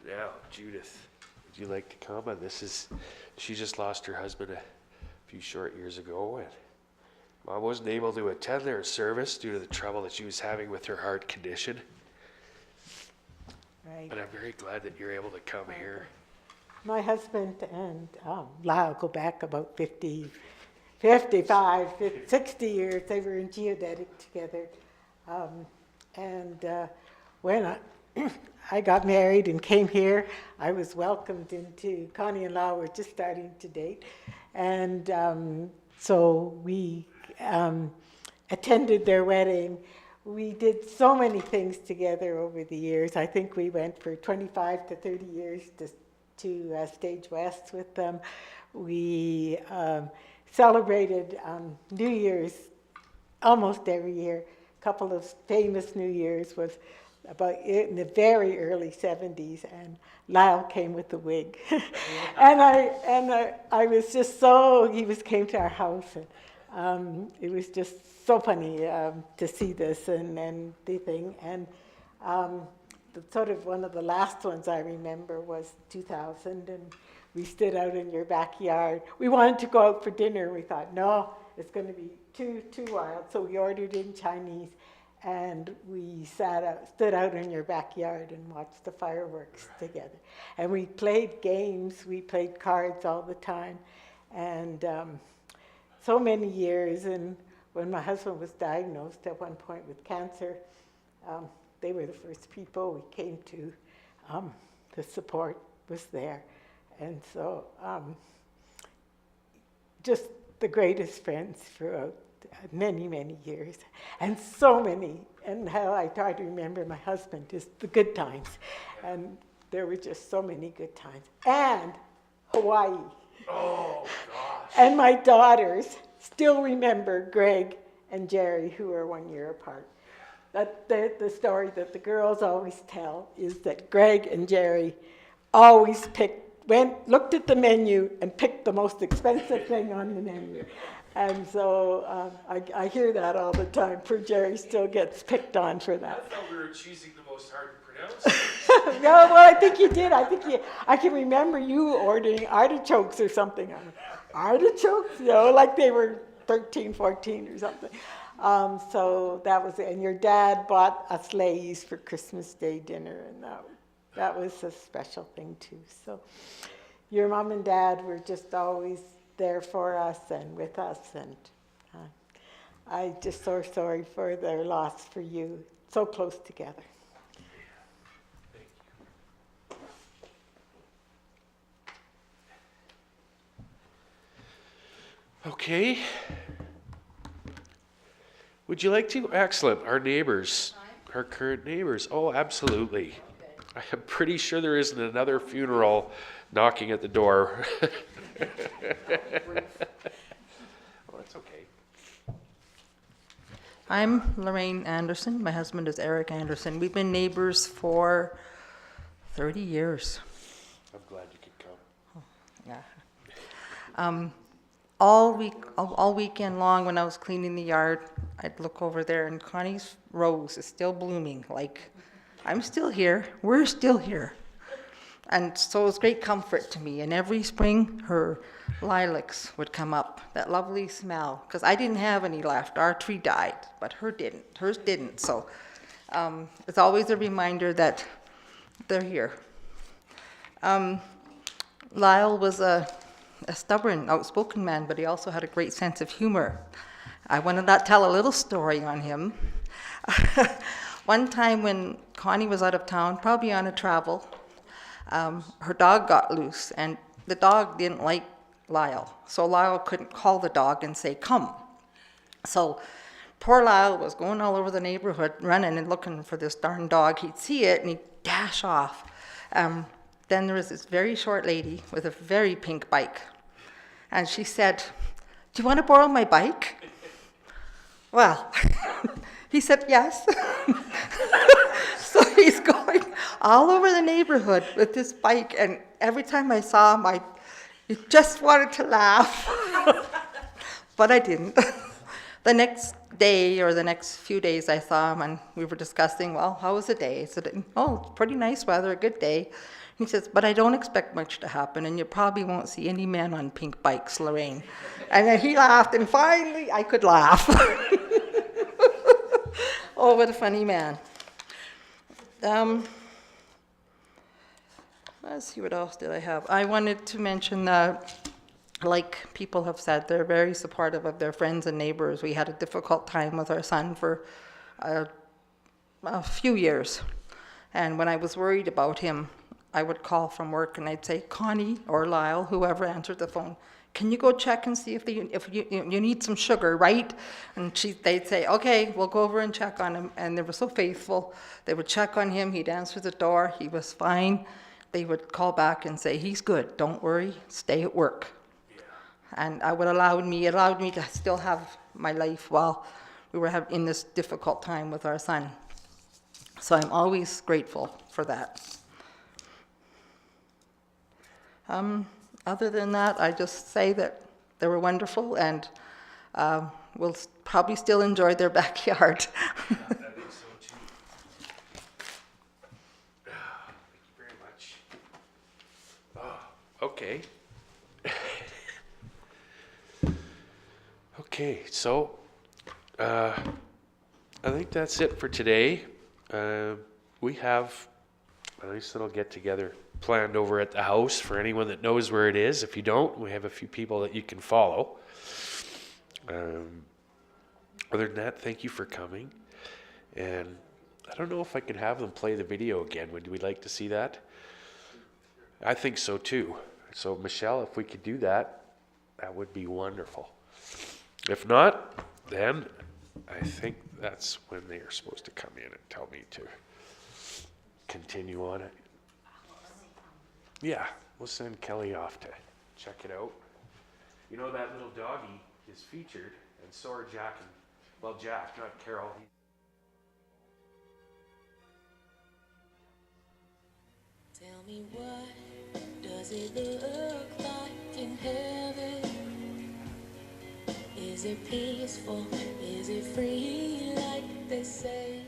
Now, Judith, would you like to come? And she just lost her husband a few short years ago, and Mom wasn't able to attend their service due to the trouble that she was having with her heart condition. Right. But I'm very glad that you're able to come here. My husband and Lyle go back about 50, 55, 60 years. They were in geodetic together. When I got married and came here, I was welcomed into, Connie and Lyle were just starting to date. And so we attended their wedding. We did so many things together over the years. I think we went for 25 to 30 years to Stage West with them. We celebrated New Year's almost every year. A couple of famous New Year's was about in the very early 70s, and Lyle came with the wig. and I was just so, came to our house, and it was just so funny to see this and the thing. And sort of one of the last ones I remember was 2000, and we stood out in your backyard. We wanted to go out for dinner. We thought, no, it's going to be too wild. So we ordered in Chinese, and we stood out in your backyard and watched the fireworks together. And we played games. We played cards all the time, and so many years. And when my husband was diagnosed at one point with cancer, they were the first people we came to. The support was there. And so just the greatest friends throughout many, many years. And so many. And how I try to remember my husband is the good times. And there were just so many good times. And Hawaii. Oh, gosh. And my daughters still remember Greg and Jerry, who are 1 year apart. The story that the girls always tell is that Greg and Jerry always looked at the menu and picked the most expensive thing on the menu. And so I hear that all the time. Poor Jerry still gets picked on for that. I thought we were choosing the most hard to pronounce. No, well, I think you did. I can remember you ordering artichokes or something. Artichokes? Like they were 13, 14 or something. So that was it. And your dad bought us Lay's for Christmas Day dinner, and that was a special thing too. So your mom and dad were just always there for us and with us, and I just so sorry for their loss for you. So close together. Thank you. Okay. Would you like to? Excellent. Our neighbors, our current neighbors. Oh, absolutely. Okay. I'm pretty sure there isn't another funeral knocking at the door. Oh, that's okay. I'm Lorraine Anderson. My husband is Eric Anderson. We've been neighbors for 30 years. I'm glad you could come. Yeah. All weekend long when I was cleaning the yard, I'd look over there and Connie's rose is still blooming. Like, I'm still here. We're still here. And so it was great comfort to me. And every spring, her lilacs would come up, that lovely smell. Because I didn't have any left. Our tree died, but hers didn't. So it's always a reminder that they're here. Lyle was a stubborn, outspoken man, but he also had a great sense of humor. I want to tell a little story on him. One time when Connie was out of town, probably on a travel, her dog got loose, and the dog didn't like Lyle. So Lyle couldn't call the dog and say, come. So poor Lyle was going all over the neighborhood, running and looking for this darn dog. He'd see it, and he'd dash off. Then there was this very short lady with a very pink bike. And she said, do you want to borrow my bike? Well, he said yes. So he's going all over the neighborhood with this bike, and every time I saw him, I just wanted to laugh. But I didn't. The next day or the next few days I saw him and we were discussing, well, how was the day? I said, oh, it's pretty nice weather, a good day. He says, but I don't expect much to happen and you probably won't see any men on pink bikes, Lorraine. And then he laughed and finally I could laugh. Oh, what a funny man. Let's see, what else did I have? I wanted to mention that, like people have said, they're very supportive of their friends and neighbors. We had a difficult time with our son for a few years. And when I was worried about him, I would call from work and I'd say, Connie or Lyle, whoever answered the phone, can you go check and see if you need some sugar, right? And they'd say, okay, we'll go over and check on him. And they were so faithful. They would check on him. He'd answer the door. He was fine. They would call back and say, he's good. Don't worry. Stay at work. Yeah. And it allowed me to still have my life while we were in this difficult time with our son. So I'm always grateful for that. Other than that, I just say that they were wonderful and will probably still enjoy their backyard. Yeah, I think so too. Thank you very much. Oh, okay. Okay, so I think that's it for today. We have a nice little get-together planned over at the house for anyone that knows where it is. If you don't, we have a few people that you can follow. Other than that, thank you for coming. And I don't know if I can have them play the video again. Would we like to see that? I think so too. So Michelle, if we could do that, that would be wonderful. If not, then I think that's when they are supposed to come in and tell me to continue on it. Yeah, we'll send Kelly off to check it out. You know, that little doggy is featured, and so are Jack and, well, Jack, not Carol. Tell me, what does it look like in heaven? Is it peaceful? Is it free like they say?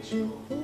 show.